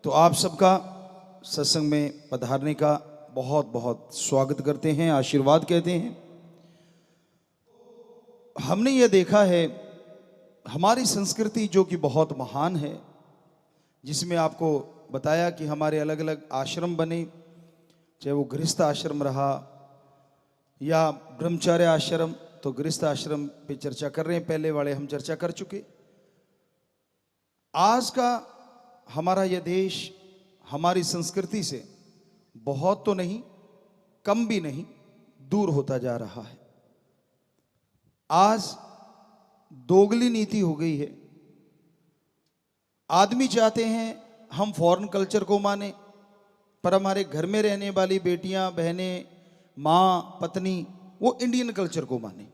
तो आप सबका सत्संग में पधारने का बहुत बहुत स्वागत करते हैं, आशीर्वाद कहते हैं। हमने ये देखा है हमारी संस्कृति जो कि बहुत महान है, जिसमें आपको बताया कि हमारे अलग अलग आश्रम बने, चाहे वो गृहस्थ आश्रम रहा या ब्रह्मचर्य आश्रम। तो गृहस्थ आश्रम पे चर्चा कर रहे हैं, पहले वाले हम चर्चा कर चुके। आज का हमारा यह देश हमारी संस्कृति से बहुत तो नहीं, कम भी नहीं, दूर होता जा रहा है। आज दोगली नीति हो गई है। आदमी चाहते हैं हम फॉरेन कल्चर को माने, पर हमारे घर में रहने वाली बेटियां, बहनें, माँ, पत्नी वो इंडियन कल्चर को माने।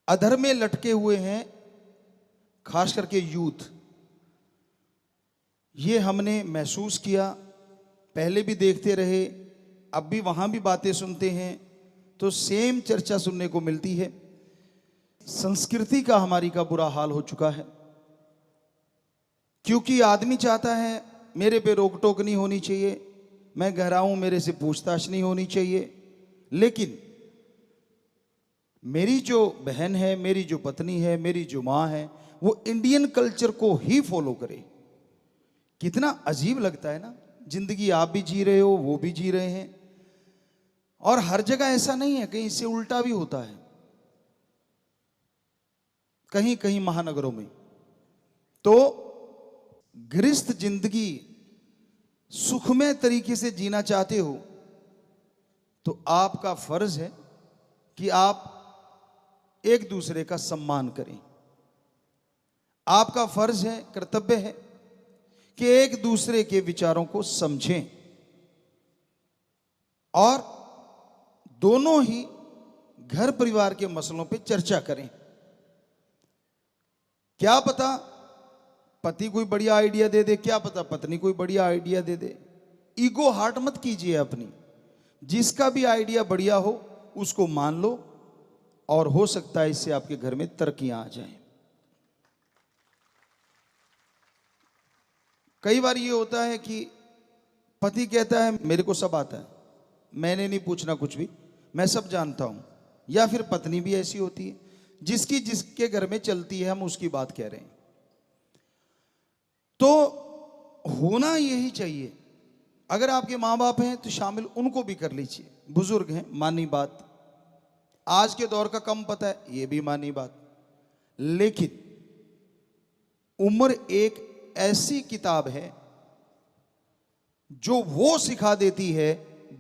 अधर में लटके हुए हैं खास करके यूथ। ये हमने महसूस किया, पहले भी देखते रहे, अब भी वहां भी बातें सुनते हैं तो सेम चर्चा सुनने को मिलती है। संस्कृति का हमारी का बुरा हाल हो चुका है, क्योंकि आदमी चाहता है मेरे पे रोक टोक नहीं होनी चाहिए, मैं गहरा हूं, मेरे से पूछताछ नहीं होनी चाहिए। लेकिन मेरी जो बहन है, मेरी जो पत्नी है, मेरी जो माँ है, वो इंडियन कल्चर को ही फॉलो करे। कितना अजीब लगता है ना। जिंदगी आप भी जी रहे हो, वो भी जी रहे हैं, और हर जगह ऐसा नहीं है, कहीं इससे उल्टा भी होता है। कहीं कहीं महानगरों में तो गृहस्थ जिंदगी सुखमय तरीके से जीना चाहते हो तो आपका फर्ज है कि आप एक दूसरे का सम्मान करें। आपका फर्ज है, कर्तव्य है कि एक दूसरे के विचारों को समझें और दोनों ही घर परिवार के मसलों पे चर्चा करें। क्या पता पति कोई बढ़िया आइडिया दे दे, क्या पता पत्नी कोई बढ़िया आइडिया दे दे। ईगो हार्ट मत कीजिए अपनी। जिसका भी आइडिया बढ़िया हो उसको मान लो, और हो सकता है इससे आपके घर में तरक्कियां आ जाएं। कई बार ये होता है कि पति कहता है मेरे को सब आता है, मैंने नहीं पूछना कुछ भी, मैं सब जानता हूं। या फिर पत्नी भी ऐसी होती है, जिसकी जिसके घर में चलती है हम उसकी बात कह रहे हैं। तो होना यही चाहिए। अगर आपके माँ बाप हैं तो शामिल उनको भी कर लीजिए, बुजुर्ग हैं, मानी बात। आज के दौर का कम पता है, ये भी मानी बात। लेकिन उम्र एक ऐसी किताब है जो वो सिखा देती है,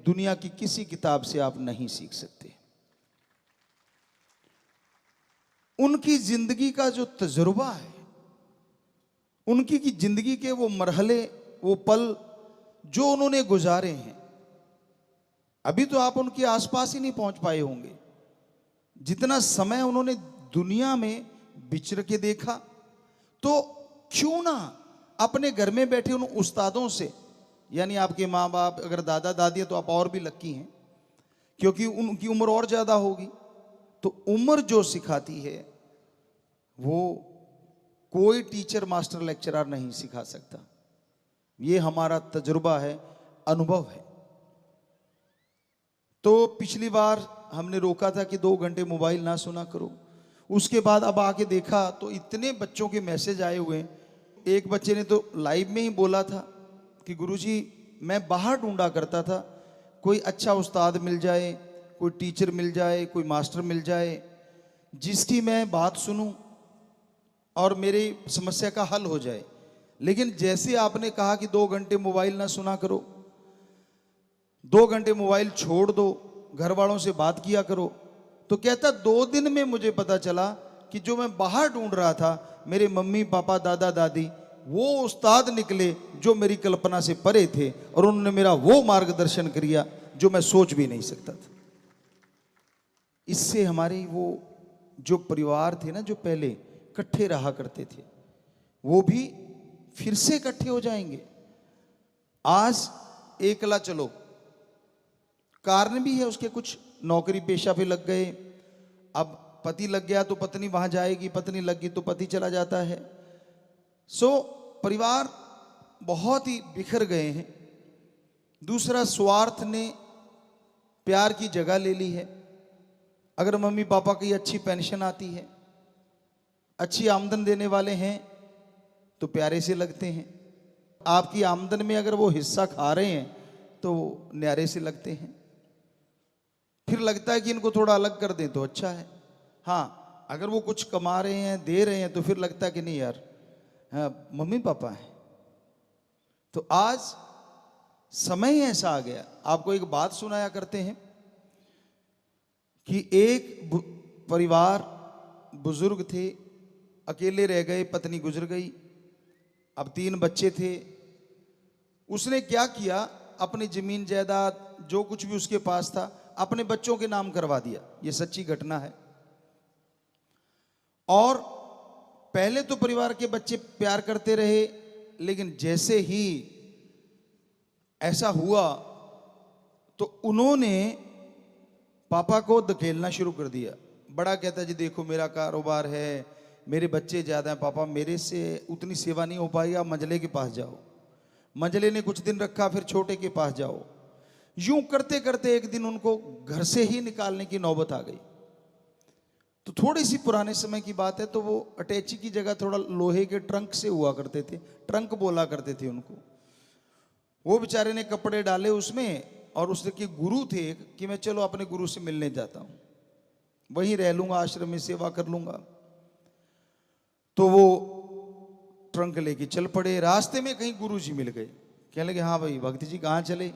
दुनिया की किसी किताब से आप नहीं सीख सकते। उनकी जिंदगी का जो तजुर्बा है, उनकी की जिंदगी के वो मरहले, वो पल जो उन्होंने गुजारे हैं, अभी तो आप उनके आसपास ही नहीं पहुंच पाए होंगे। जितना समय उन्होंने दुनिया में विचर के देखा, तो क्यों ना अपने घर में बैठे उन उस्तादों से, यानी आपके माँ बाप, अगर दादा दादी है तो आप और भी लक्की हैं, क्योंकि उनकी उम्र और ज्यादा होगी। तो उम्र जो सिखाती है वो कोई टीचर, मास्टर, लेक्चरर नहीं सिखा सकता। ये हमारा तजुर्बा है, अनुभव है। तो पिछली बार हमने रोका था कि 2 घंटे मोबाइल ना सुना करो। उसके बाद अब आके देखा तो इतने बच्चों के मैसेज आए हुए। एक बच्चे ने तो लाइव में ही बोला था कि गुरुजी मैं बाहर ढूंढा करता था, कोई अच्छा उस्ताद मिल जाए, कोई टीचर मिल जाए, कोई मास्टर मिल जाए, जिसकी मैं बात सुनूं और मेरी समस्या का हल हो जाए। लेकिन जैसे आपने कहा कि 2 घंटे मोबाइल ना सुना करो, 2 घंटे मोबाइल छोड़ दो, घर वालों से बात किया करो, तो कहता 2 दिन में मुझे पता चला कि जो मैं बाहर ढूंढ रहा था, मेरे मम्मी पापा, दादा दादी, वो उस्ताद निकले जो मेरी कल्पना से परे थे, और उन्होंने मेरा वो मार्गदर्शन किया जो मैं सोच भी नहीं सकता था। इससे हमारे वो जो परिवार थे ना, जो पहले इकट्ठे रहा करते थे, वो भी फिर से इकट्ठे हो जाएंगे। आज एकला चलो, कारण भी है उसके, कुछ नौकरी पेशा पे लग गए। अब पति लग गया तो पत्नी वहां जाएगी, पत्नी लग गई तो पति चला जाता है। सो परिवार बहुत ही बिखर गए हैं। दूसरा, स्वार्थ ने प्यार की जगह ले ली है। अगर मम्मी पापा की अच्छी पेंशन आती है, अच्छी आमदन देने वाले हैं, तो प्यारे से लगते हैं। आपकी आमदन में अगर वो हिस्सा खा रहे हैं तो न्यारे से लगते हैं। फिर लगता है कि इनको थोड़ा अलग कर दें तो अच्छा है। हाँ, अगर वो कुछ कमा रहे हैं, दे रहे हैं, तो फिर लगता है कि नहीं यार, हाँ, मम्मी पापा है। तो आज समय ही ऐसा आ गया। आपको एक बात सुनाया करते हैं कि एक परिवार, बुजुर्ग थे, अकेले रह गए, पत्नी गुजर गई, अब 3 बच्चे थे। उसने क्या किया, अपनी जमीन जायदाद जो कुछ भी उसके पास था अपने बच्चों के नाम करवा दिया। यह सच्ची घटना है। और पहले तो परिवार के बच्चे प्यार करते रहे, लेकिन जैसे ही ऐसा हुआ तो उन्होंने पापा को धकेलना शुरू कर दिया। बड़ा कहता जी देखो मेरा कारोबार है, मेरे बच्चे ज़्यादा हैं, पापा मेरे से उतनी सेवा नहीं हो पाई, आप मंझले के पास जाओ। मंझले ने कुछ दिन रखा, फिर छोटे के पास जाओ। यूं करते करते एक दिन उनको घर से ही निकालने की नौबत आ गई। तो थोड़ी सी पुराने समय की बात है, तो वो अटैची की जगह थोड़ा लोहे के ट्रंक से हुआ करते थे, ट्रंक बोला करते थे उनको। वो बेचारे ने कपड़े डाले उसमें, और उसके गुरु थे कि मैं चलो अपने गुरु से मिलने जाता हूं, वहीं रह लूंगा, आश्रम में सेवा कर लूंगा। तो वो ट्रंक लेके चल पड़े। रास्ते में कहीं गुरु जी मिल गए। कहने लगे हाँ भाई भक्ति जी कहाँ चले?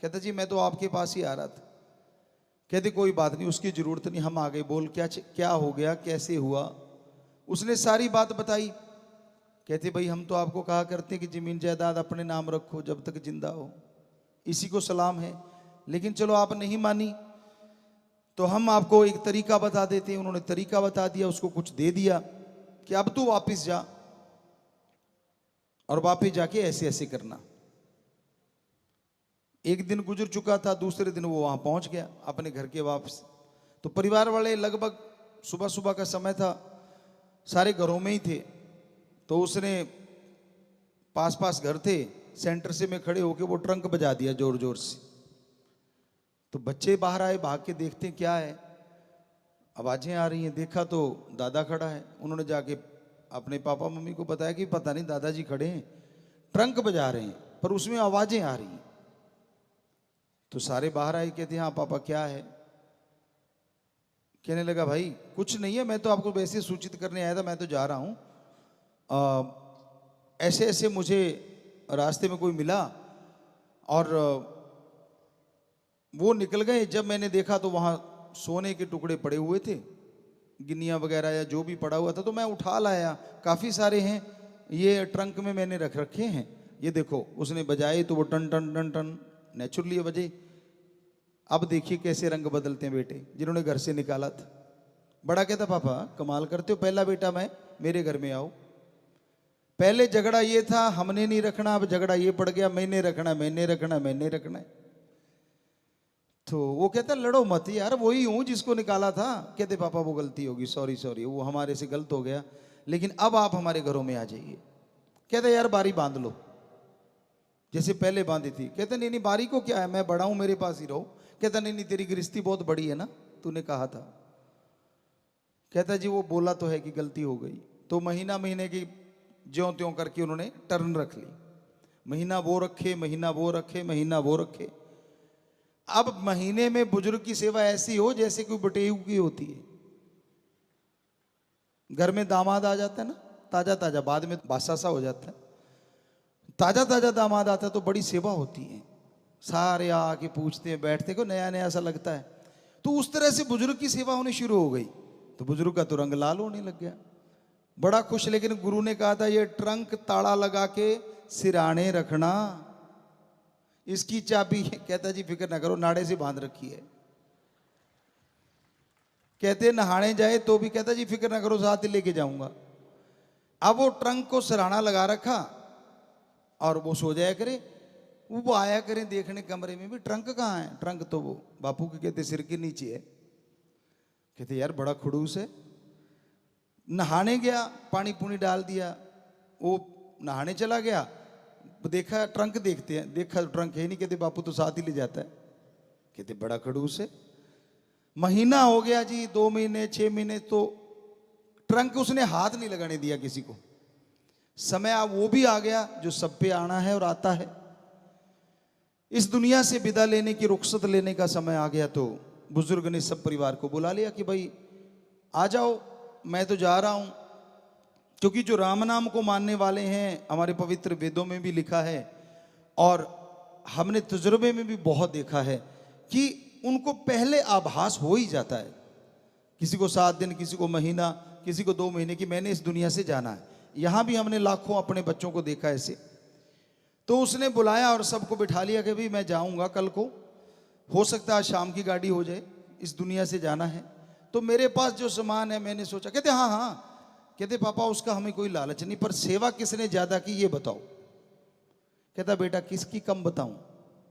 कहता जी मैं तो आपके पास ही आ रहा था। कहते कोई बात नहीं, उसकी जरूरत नहीं, हम आ गए। बोल क्या हो गया, कैसे हुआ? उसने सारी बात बताई। कहते भाई हम तो आपको कहा करते हैं कि जमीन जायदाद अपने नाम रखो जब तक जिंदा हो, इसी को सलाम है, लेकिन चलो आप नहीं मानी तो हम आपको एक तरीका बता देते हैं। उन्होंने तरीका बता दिया, उसको कुछ दे दिया कि अब तू वापस जा और वापस जाके ऐसे ऐसे करना। एक दिन गुजर चुका था, दूसरे दिन वो वहां पहुंच गया अपने घर के वापस। तो परिवार वाले लगभग सुबह सुबह का समय था, सारे घरों में ही थे। तो उसने पास पास घर थे, सेंटर से में खड़े होके वो ट्रंक बजा दिया जोर जोर से। तो बच्चे बाहर आए, भाग के देखते हैं क्या है, आवाजें आ रही हैं। देखा तो दादा खड़ा है। उन्होंने जाके अपने पापा मम्मी को बताया कि पता नहीं दादाजी खड़े हैं, ट्रंक बजा रहे हैं, पर उसमें आवाजें आ रही हैं। तो सारे बाहर आए, कहते हाँ पापा क्या है? कहने लगा भाई कुछ नहीं है, मैं तो आपको वैसे सूचित करने आया था, मैं तो जा रहा हूं, ऐसे ऐसे मुझे रास्ते में कोई मिला और वो निकल गए। जब मैंने देखा तो वहां सोने के टुकड़े पड़े हुए थे, गिन्नियां वगैरह या जो भी पड़ा हुआ था, तो मैं उठा लाया। काफी सारे हैं, ये ट्रंक में मैंने रख रखे हैं, ये देखो। उसने बजाए तो वो टन टन टन टन नेचुरली बजे। अब देखिए कैसे रंग बदलते हैं बेटे जिन्होंने घर से निकाला था। बड़ा कहता पापा कमाल करते हो, पहला बेटा मैं, मेरे घर में आओ। पहले झगड़ा ये था हमने नहीं रखना, अब झगड़ा ये पड़ गया मैंने रखना, मैंने रखना, मैंने रखना। तो वो कहता लड़ो मत यार, वही हूं जिसको निकाला था। कहते पापा वो गलती होगी, सॉरी सॉरी, वो हमारे से गलत हो गया, लेकिन अब आप हमारे घरों में आ जाइए। कहते यार बारी बांध लो जैसे पहले बांधी थी। कहते नहीं नहीं बारी को क्या है, मैं बड़ा हूं, मेरे पास ही रहो। कहता नहीं नहीं तेरी गृहस्थी बहुत बड़ी है ना, तूने कहा था। कहता जी वो बोला तो है कि गलती हो गई। तो महीना महीने की ज्यों त्यों करके उन्होंने टर्न रख ली। महीना वो रखे, महीना वो रखे, महीना वो रखे। अब महीने में बुजुर्ग की सेवा ऐसी हो जैसे कोई बटेऊ की होती है। घर में दामाद आ जाता है ना, ताजा ताजा, बाद में बासा सा हो जाता है, ताजा ताजा दामाद आता है तो बड़ी सेवा होती है। सारे आके पूछते हैं, बैठते को नया नया सा लगता है। तो उस तरह से बुजुर्ग की सेवा होनी शुरू हो गई। तो बुजुर्ग का तो रंग लाल होने लग गया, बड़ा खुश। लेकिन गुरु ने कहा था ये ट्रंक ताला लगा के सिराने रखना, इसकी चाबी। कहता जी फिक्र ना करो, नाड़े से बांध रखी है। कहते नहाने जाए तो भी कहता जी फिक्र ना करो, साथ ही लेके जाऊंगा। अब वो ट्रंक को सिराना लगा रखा और वो सो जाया करे। वो आया करें देखने कमरे में भी, ट्रंक कहाँ है? ट्रंक तो वो बापू के कहते सिर के नीचे है। कहते यार बड़ा खड़ूस है। नहाने गया, पानी पूनी डाल दिया, वो नहाने चला गया, देखा ट्रंक, देखते हैं, देखा ट्रंक है नहीं, कहते बापू तो साथ ही ले जाता है। कहते बड़ा खड़ूस है। महीना हो गया जी, 2 महीने 6 महीने, तो ट्रंक उसने हाथ नहीं लगाने दिया किसी को। समय अब वो भी आ गया जो सब पे आना है और आता है। इस दुनिया से विदा लेने की, रुखसत लेने का समय आ गया, तो बुजुर्ग ने सब परिवार को बुला लिया कि भाई आ जाओ, मैं तो जा रहा हूं। क्योंकि जो राम नाम को मानने वाले हैं, हमारे पवित्र वेदों में भी लिखा है और हमने तजुर्बे में भी बहुत देखा है कि उनको पहले आभास हो ही जाता है, किसी को 7 दिन, किसी को महीना, किसी को 2 महीने, की मैंने इस दुनिया से जाना है। यहां भी हमने लाखों अपने बच्चों को देखा ऐसे। तो उसने बुलाया और सबको बिठा लिया कि भाई मैं जाऊंगा कल को, हो सकता है शाम की गाड़ी हो जाए, इस दुनिया से जाना है। तो मेरे पास जो सामान है, मैंने सोचा, कहते हाँ हाँ, कहते पापा उसका हमें कोई लालच नहीं, पर सेवा किसने ज्यादा की ये बताओ। कहता बेटा किसकी कम बताऊं,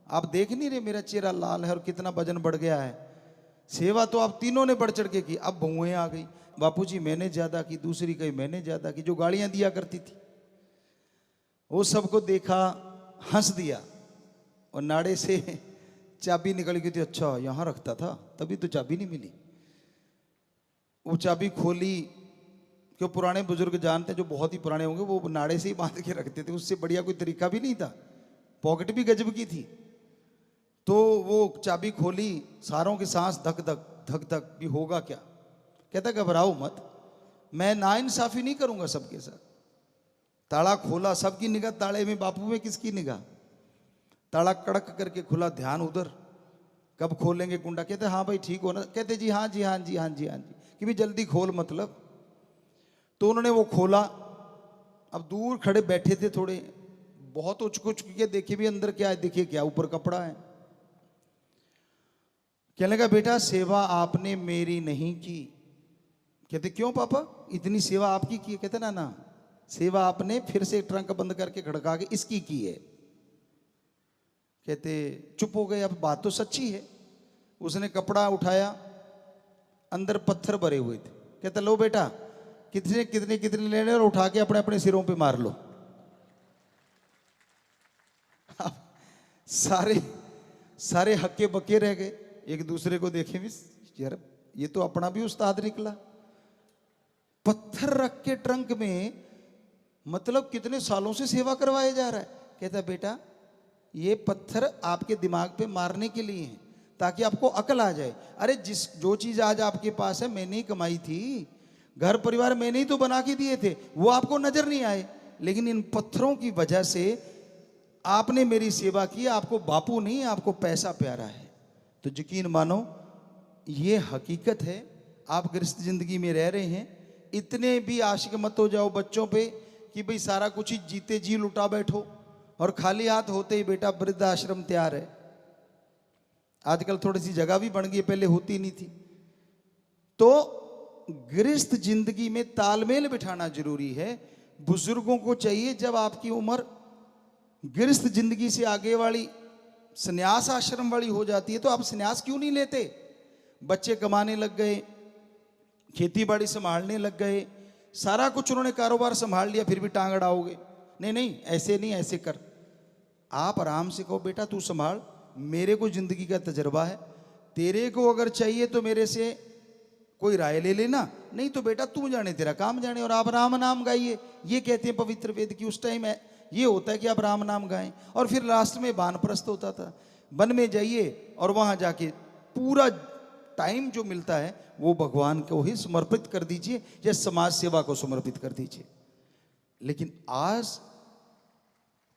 आप देख नहीं रहे मेरा चेहरा लाल है और कितना वजन बढ़ गया है। सेवा तो आप तीनों ने बढ़ चढ़ के की। अब बहुएं आ गई, बापूजी मैंने ज्यादा की, दूसरी कही मैंने ज्यादा की, जो गाड़ियां दिया करती थी। वो सबको देखा, हंस दिया और नाड़े से चाबी निकल गई थी। अच्छा यहां रखता था, तभी तो चाबी नहीं मिली। वो चाबी खोली, क्यों पुराने बुजुर्ग जानते हैं, जो बहुत ही पुराने होंगे, वो नाड़े से ही बांध के रखते थे, उससे बढ़िया कोई तरीका भी नहीं था। पॉकेट भी गजब की थी। तो वो चाबी खोली, सारों की सांस धक धक धक धक, भी होगा क्या। कहता घबराओ मत, मैं नाइंसाफी नहीं करूंगा सबके साथ। ताला खोला, सबकी निगाह ताले में, बापू में किसकी निगाह। ताला कड़क करके खुला, ध्यान उधर, कब खोलेंगे कुंडा। कहते हाँ भाई ठीक हो ना, कहते जी हाँ जी हाँ जी हाँ जी हाँ जी, कि भी जल्दी खोल मतलब। तो उन्होंने वो खोला। अब दूर खड़े बैठे थे थोड़े, बहुत उचक उचक के देखे भी अंदर क्या है, देखिए क्या ऊपर कपड़ा है। कहने लगा बेटा सेवा आपने मेरी नहीं की। कहते क्यों पापा, इतनी सेवा आपकी की है। कहते ना ना, सेवा आपने फिर से ट्रंक बंद करके खड़का के इसकी की है। कहते चुप हो गए, अब बात तो सच्ची है। उसने कपड़ा उठाया, अंदर पत्थर भरे हुए थे। कहता लो बेटा, कितने कितने कितने लेने, और उठा के अपने अपने सिरों पे मार लो। सारे सारे हक्के बक्के रह गए, एक दूसरे को देखे भी, यार ये तो अपना भी उस्ताद निकला। पत्थर रख के ट्रंक में, मतलब कितने सालों से सेवा करवाया जा रहा है। कहता बेटा ये पत्थर आपके दिमाग पे मारने के लिए है, ताकि आपको अकल आ जाए। अरे जो चीज आज आपके पास है मैंने ही कमाई थी, घर परिवार मैंने ही तो बना के दिए थे, वो आपको नजर नहीं आए, लेकिन इन पत्थरों की वजह से आपने मेरी सेवा की। आपको बापू नहीं, आपको पैसा प्यारा है। तो यकीन मानो ये हकीकत है। आप गृहस्थ जिंदगी में रह रहे हैं, इतने भी आशिक मत हो जाओ बच्चों पे कि भाई सारा कुछ ही जीते जी लुटा बैठो और खाली हाथ होते ही बेटा वृद्ध आश्रम तैयार है। आजकल थोड़ी सी जगह भी बन गई, पहले होती नहीं थी। तो गृहस्थ जिंदगी में तालमेल बिठाना जरूरी है। बुजुर्गों को चाहिए, जब आपकी उम्र गृहस्थ जिंदगी से आगे वाली संन्यास आश्रम वाली हो जाती है, तो आप संन्यास क्यों नहीं लेते। बच्चे कमाने लग गए, खेती बाड़ी संभालने लग गए, सारा कुछ उन्होंने कारोबार संभाल लिया, फिर भी टांग अड़ाओगे। नहीं नहीं ऐसे नहीं, ऐसे कर। आप आराम से कहो बेटा तू संभाल, मेरे को जिंदगी का तजर्बा है, तेरे को अगर चाहिए तो मेरे से कोई राय ले लेना, नहीं तो बेटा तू जाने तेरा काम जाने, और आप राम नाम गाइए। ये कहते हैं पवित्र वेद की। उस टाइम ये होता है कि आप राम नाम गाएं। और फिर लास्ट में वानप्रस्थ होता था, वन में जाइए और वहां जाके पूरा टाइम जो मिलता है वो भगवान को ही समर्पित कर दीजिए या समाज सेवा को समर्पित कर दीजिए। लेकिन आज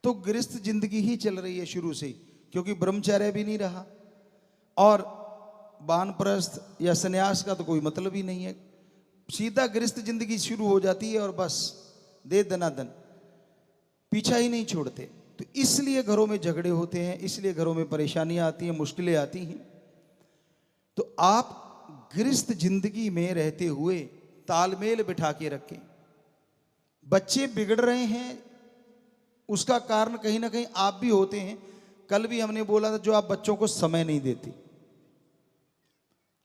तो गृहस्थ जिंदगी ही चल रही है शुरू से, क्योंकि ब्रह्मचर्य भी नहीं रहा और वानप्रस्थ या संन्यास का तो कोई मतलब ही नहीं है। सीधा गृहस्थ जिंदगी शुरू हो जाती है और बस दे दनादन, पीछा ही नहीं छोड़ते। तो इसलिए घरों में झगड़े होते हैं, इसलिए घरों में परेशानियां आती हैं, मुश्किलें आती हैं। तो आप गृहस्थ जिंदगी में रहते हुए तालमेल बिठा के रखें। बच्चे बिगड़ रहे हैं, उसका कारण कहीं ना कहीं आप भी होते हैं। कल भी हमने बोला था, जो आप बच्चों को समय नहीं देते।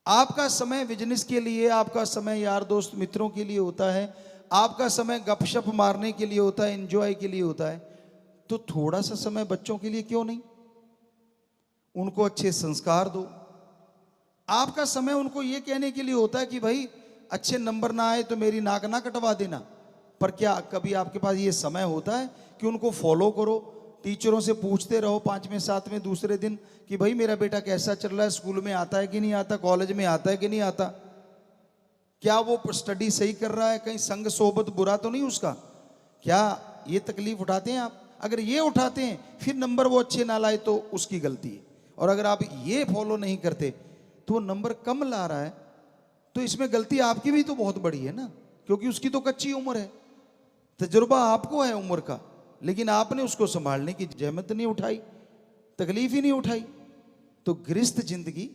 आपका समय बिजनेस के लिए, आपका समय यार दोस्त मित्रों के लिए होता है, आपका समय गपशप मारने के लिए होता है, एंजॉय के लिए होता है। तो थोड़ा सा समय बच्चों के लिए क्यों नहीं? उनको अच्छे संस्कार दो। आपका समय उनको ये कहने के लिए होता है कि भाई अच्छे नंबर ना आए तो मेरी नाक ना कटवा देना, पर क्या कभी आपके पास ये समय होता है कि उनको फॉलो करो? टीचरों से पूछते रहो 5वें 7वें दूसरे दिन कि भाई मेरा बेटा कैसा चल रहा है, स्कूल में आता है कि नहीं आता, कॉलेज में आता है कि नहीं आता, क्या वो स्टडी सही कर रहा है, कहीं संग सोबत बुरा तो नहीं उसका? क्या ये तकलीफ उठाते हैं आप? अगर ये उठाते हैं फिर नंबर वो अच्छे ना लाए तो उसकी गलती है, और अगर आप ये फॉलो नहीं करते तो वो नंबर कम ला रहा है तो इसमें गलती आपकी भी तो बहुत बड़ी है ना, क्योंकि उसकी तो कच्ची उम्र है, तजुर्बा आपको है उम्र का, लेकिन आपने उसको संभालने की जहमत नहीं उठाई, तकलीफ ही नहीं उठाई। तो गृहस्थ जिंदगी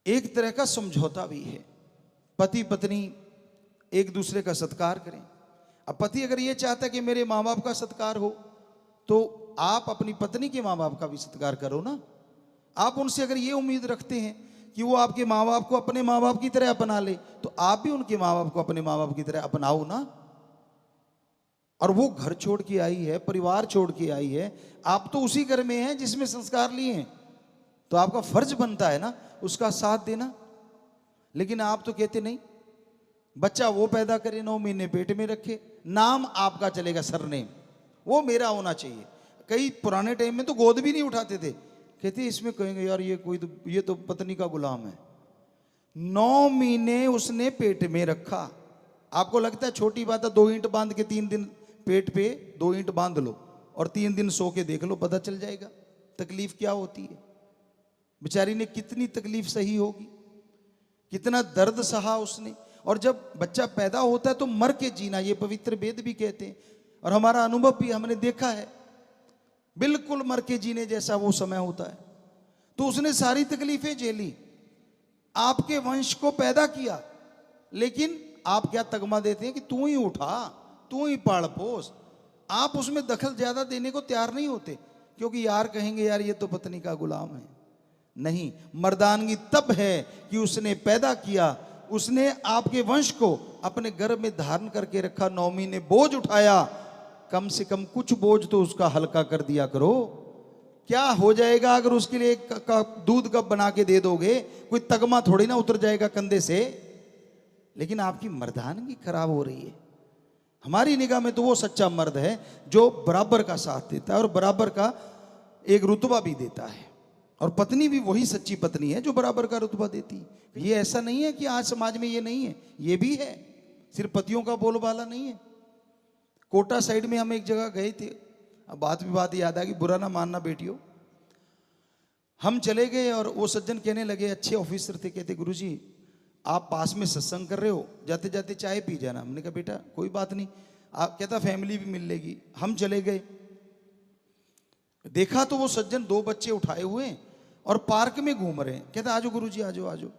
एक तरह का समझौता भी है। पति पत्नी एक दूसरे का सत्कार करें। अब पति अगर ये चाहता है कि मेरे माँ बाप का सत्कार हो, तो आप अपनी पत्नी के माँ बाप का भी सत्कार करो ना। आप उनसे अगर ये उम्मीद रखते हैं कि वो आपके माँ बाप को अपने माँ बाप की तरह अपना ले, तो आप भी उनके माँ बाप को अपने माँ बाप की तरह अपनाओ ना। और वो घर छोड़ के आई है, परिवार छोड़ के आई है, आप तो उसी घर में हैं जिसमें संस्कार लिए हैं, तो आपका फर्ज बनता है ना उसका साथ देना। लेकिन आप तो कहते नहीं, बच्चा वो पैदा करे, 9 महीने पेट में रखे, नाम आपका चलेगा सरनेम, वो मेरा होना चाहिए। कई पुराने टाइम में तो गोद भी नहीं उठाते थे, कहते इसमें कहेंगे यार ये तो पत्नी का गुलाम है। 9 महीने उसने पेट में रखा। आपको लगता है छोटी बात है? 2 ईंट बांध के 3 दिन पेट पे 2 ईंट बांध लो और 3 दिन सो के देख लो, पता चल जाएगा तकलीफ क्या होती है। बेचारी ने कितनी तकलीफ सही होगी, कितना दर्द सहा उसने। और जब बच्चा पैदा होता है तो मर के जीना, ये पवित्र वेद भी कहते हैं, और हमारा अनुभव भी हमने देखा है, बिल्कुल मर के जीने जैसा वो समय होता है। तो उसने सारी तकलीफें झेली, आपके वंश को पैदा किया, लेकिन आप क्या तगमा देते हैं कि तू ही उठा, तू ही पाल पोस। आप उसमें दखल ज्यादा देने को तैयार नहीं होते, क्योंकि यार कहेंगे यार ये तो पत्नी का गुलाम है। नहीं, मर्दानगी तब है कि उसने पैदा किया, उसने आपके वंश को अपने गर्भ में धारण करके रखा, 9 महीने बोझ उठाया, कम से कम कुछ बोझ तो उसका हल्का कर दिया करो। क्या हो जाएगा अगर उसके लिए दूध कप बना के दे दोगे? कोई तगमा थोड़ी ना उतर जाएगा कंधे से। लेकिन आपकी मर्दानगी खराब हो रही है। हमारी निगाह में तो वो सच्चा मर्द है जो बराबर का साथ देता है और बराबर का एक रुतबा भी देता है, और पत्नी भी वही सच्ची पत्नी है जो बराबर का रुतबा देती है। ये ऐसा नहीं है कि आज समाज में ये नहीं है, ये भी है, सिर्फ पतियों का बोलबाला नहीं है। कोटा साइड में हम एक जगह गए थे, अब बात याद आ गई, बुरा ना मानना बेटियों। हम चले गए और वो सज्जन कहने लगे, अच्छे ऑफिसर थे, कहते गुरुजी आप पास में सत्संग कर रहे हो, जाते जाते चाय पी जाना। हमने कहा बेटा कोई बात नहीं, आप कहता फैमिली भी मिल लेगी। हम चले गए, देखा तो वो सज्जन 2 बच्चे उठाए हुए हैं और पार्क में घूम रहे हैं। कहता आजो गुरुजी आजो आजो।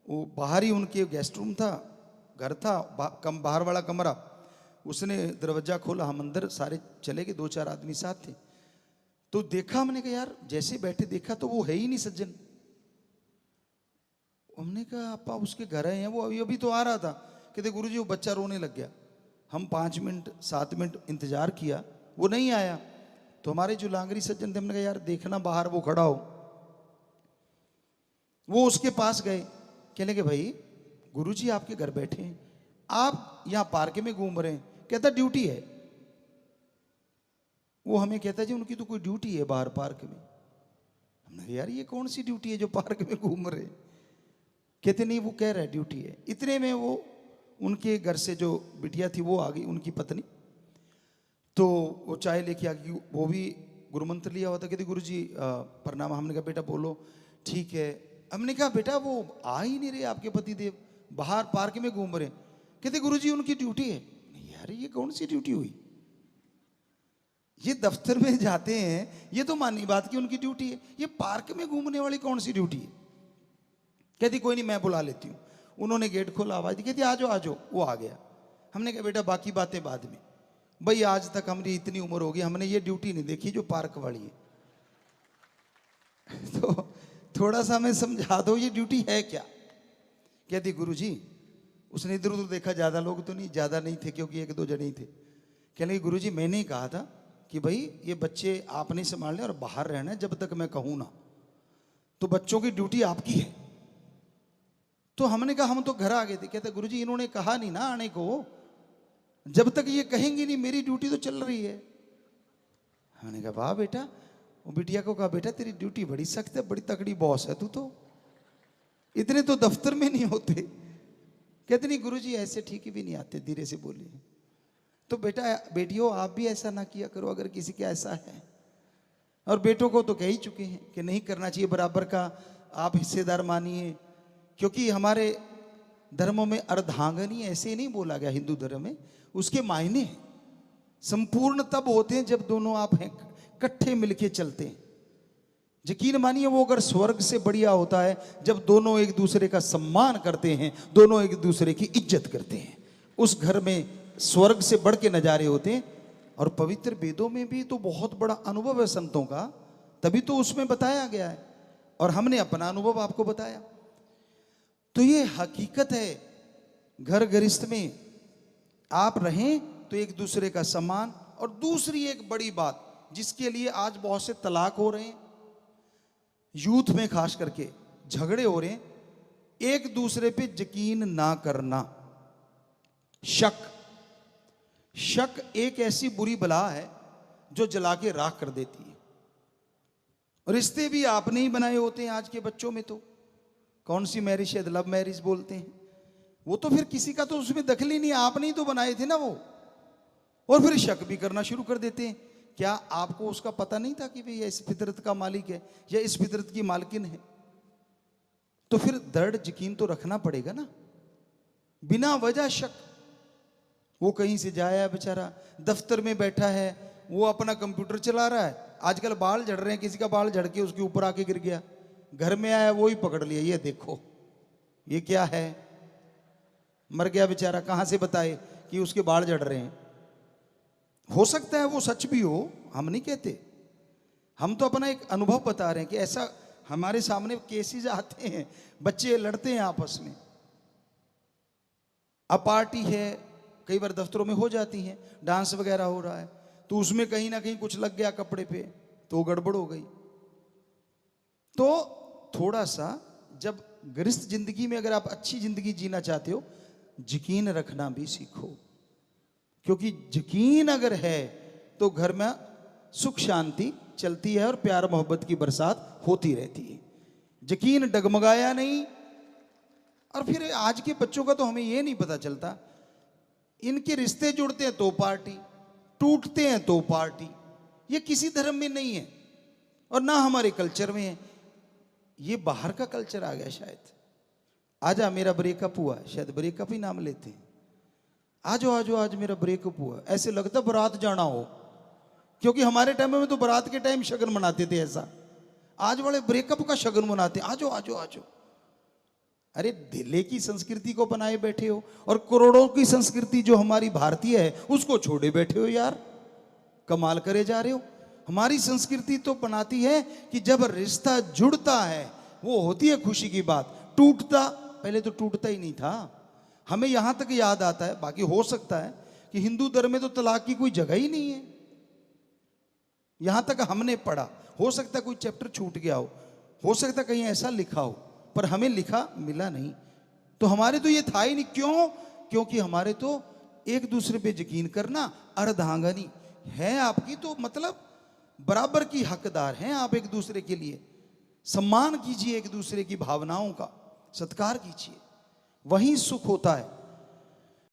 वो बाहर ही उनके गेस्ट रूम था, घर था, बाहर वाला कमरा, उसने दरवाजा खोला, हम अंदर सारे चले गए, 2-4 आदमी साथ थे। तो देखा, हमने कहा यार जैसे बैठे देखा तो वो है ही नहीं सज्जन। हमने कहा आपा उसके घर आए हैं, वो अभी तो आ रहा था। कहते गुरुजी वो बच्चा रोने लग गया। हम 5 मिनट 7 मिनट इंतजार किया, वो नहीं आया। तो हमारे जो लांगरी सज्जन थे, हमने कहा यार देखना बाहर वो खड़ा हो। वो उसके पास गए, कहने के भाई गुरुजी आपके घर बैठे हैं, आप यहां पार्क में घूम रहे हैं। कहता ड्यूटी है। वो हमें कहता जी उनकी तो कोई ड्यूटी है बाहर पार्क में। हमने कहा यार ये कौन सी ड्यूटी है जो पार्क में घूम रहे? कहते नहीं वो कह रहा है ड्यूटी है। इतने में वो उनके घर से जो बिटिया थी वो आ गई, उनकी पत्नी। तो वो चाय लेके आ गई, वो भी गुरुमंत्र लिया हुआ था। कहते गुरुजी प्रणाम। हमने कहा बेटा बोलो। ठीक है। हमने कहा बेटा वो आ ही नहीं रहे आपके पति देव, बाहर पार्क में घूम रहे। कहते गुरुजी उनकी ड्यूटी है। यार ये कौन सी ड्यूटी हुई? ये दफ्तर में जाते हैं, ये तो मानी बात की उनकी ड्यूटी है, ये पार्क में घूमने वाली कौन सी ड्यूटी है? कहती कोई नहीं मैं बुला लेती हूँ। उन्होंने गेट खोला, आवाज दी, कहती आजो आजो। वो आ गया। हमने कहा बेटा बाकी बातें बाद में, भाई आज तक हमारी इतनी उम्र होगी हमने ये ड्यूटी नहीं देखी जो पार्क वाली है। तो थोड़ा सा हमें समझा दो ये ड्यूटी है क्या? कहती गुरुजी, उसने इधर उधर देखा, ज्यादा लोग तो नहीं, ज्यादा नहीं थे क्योंकि 1-2 जने ही थे। कहने लगे गुरुजी मैंने ही कहा था कि भाई ये बच्चे आप नहीं संभालने और बाहर रहना है जब तक मैं कहूँ ना, तो बच्चों की ड्यूटी आपकी है। तो हमने कहा हम तो घर आ गए थे। कहते गुरुजी इन्होंने कहा नहीं ना आने को, जब तक ये कहेंगे नहीं मेरी ड्यूटी तो चल रही है। हमने कहा वाह बेटा। वो बिटिया को कहा बेटा तेरी ड्यूटी बड़ी सख्त है, बड़ी तगड़ी बॉस है तू तो, इतने तो दफ्तर में नहीं होते। कहते नहीं गुरुजी ऐसे ठीक ही भी नहीं आते, धीरे से बोलिए। तो बेटा बेटियों आप भी ऐसा ना किया करो अगर किसी का ऐसा है। और बेटों को तो कह ही चुके हैं कि नहीं करना चाहिए, बराबर का आप हिस्सेदार मानिए। क्योंकि हमारे धर्मों में अर्धांगनी ऐसे नहीं बोला गया, हिंदू धर्म में उसके मायने हैं। संपूर्ण तब होते हैं जब दोनों आप हैं इकट्ठे मिलके चलते हैं। यकीन मानिए वो अगर स्वर्ग से बढ़िया होता है जब दोनों एक दूसरे का सम्मान करते हैं, दोनों एक दूसरे की इज्जत करते हैं। उस घर में स्वर्ग से बढ़ के नजारे होते हैं। और पवित्र वेदों में भी तो बहुत बड़ा अनुभव है संतों का, तभी तो उसमें बताया गया है और हमने अपना अनुभव आपको बताया। तो ये हकीकत है, घर गृहस्थ में आप रहें तो एक दूसरे का सम्मान। और दूसरी एक बड़ी बात जिसके लिए आज बहुत से तलाक हो रहे हैं, यूथ में खास करके झगड़े हो रहे हैं, एक दूसरे पे यकीन ना करना। शक एक ऐसी बुरी बला है जो जला के राख कर देती है। रिश्ते भी आपने ही बनाए होते हैं आज के बच्चों में। तो कौन सी मैरिज, शायद लव मैरिज बोलते हैं, वो तो फिर किसी का तो उसमें दखल ही नहीं, आपने ही तो बनाए थे ना वो। और फिर शक भी करना शुरू कर देते हैं। क्या आपको उसका पता नहीं था कि भाई ये इस फितरत का मालिक है या इस फितरत की मालकिन है? तो फिर दृढ़ यकीन तो रखना पड़ेगा ना। बिना वजह शक, वो कहीं से जाया बेचारा, दफ्तर में बैठा है, वो अपना कंप्यूटर चला रहा है, आजकल बाल झड़ रहे हैं, किसी का बाल झड़ के उसके ऊपर आके गिर गया, घर में आया वो ही पकड़ लिया, ये देखो ये क्या है, मर गया बेचारा, कहां से बताए कि उसके बाल झड़ रहे हैं। हो सकता है वो सच भी हो, हम नहीं कहते, हम तो अपना एक अनुभव बता रहे हैं कि ऐसा हमारे सामने केसेस आते हैं, बच्चे लड़ते हैं आपस में। अब पार्टी है, कई बार दफ्तरों में हो जाती है, डांस वगैरह हो रहा है, तो उसमें कहीं ना कहीं कुछ लग गया कपड़े पे, तो गड़बड़ हो गई। तो थोड़ा सा जब गृहस्थ जिंदगी में अगर आप अच्छी जिंदगी जीना चाहते हो, यकीन रखना भी सीखो। क्योंकि यकीन अगर है तो घर में सुख शांति चलती है और प्यार मोहब्बत की बरसात होती रहती है। यकीन डगमगाया नहीं। और फिर आज के बच्चों का तो हमें ये नहीं पता चलता, इनके रिश्ते जुड़ते हैं तो पार्टी, टूटते हैं तो पार्टी। ये किसी धर्म में नहीं है और ना हमारे कल्चर में है, ये बाहर का कल्चर आ गया शायद। आजा मेरा ब्रेकअप हुआ, शायद ब्रेकअप ही नाम लेते हैं, आजो आजो आज मेरा ब्रेकअप हुआ, ऐसे लगता बारात जाना हो। क्योंकि हमारे टाइम में तो बारात के टाइम शगन मनाते थे ऐसा, आज वाले ब्रेकअप का शगन मनाते, आजो आजो आजो। अरे दिल्ली की संस्कृति को बनाए बैठे हो और करोड़ों की संस्कृति जो हमारी भारतीय है उसको छोड़े बैठे हो यार, कमाल करे जा रहे हो। हमारी संस्कृति तो बनाती है कि जब रिश्ता जुड़ता है वो होती है खुशी की बात, टूटता पहले तो टूटता ही नहीं था। हमें यहां तक याद आता है, बाकी हो सकता है कि हिंदू धर्म में तो तलाक की कोई जगह ही नहीं है, यहां तक हमने पढ़ा। हो सकता है कोई चैप्टर छूट गया हो सकता है कहीं ऐसा लिखा हो, पर हमें लिखा मिला नहीं। तो हमारे तो ये था ही नहीं। क्यों? क्योंकि हमारे तो एक दूसरे पे यकीन करना अर्धांगनी है आपकी, तो मतलब बराबर की हकदार हैं आप एक दूसरे के लिए। सम्मान कीजिए, एक दूसरे की भावनाओं का सत्कार कीजिए, वहीं सुख होता है।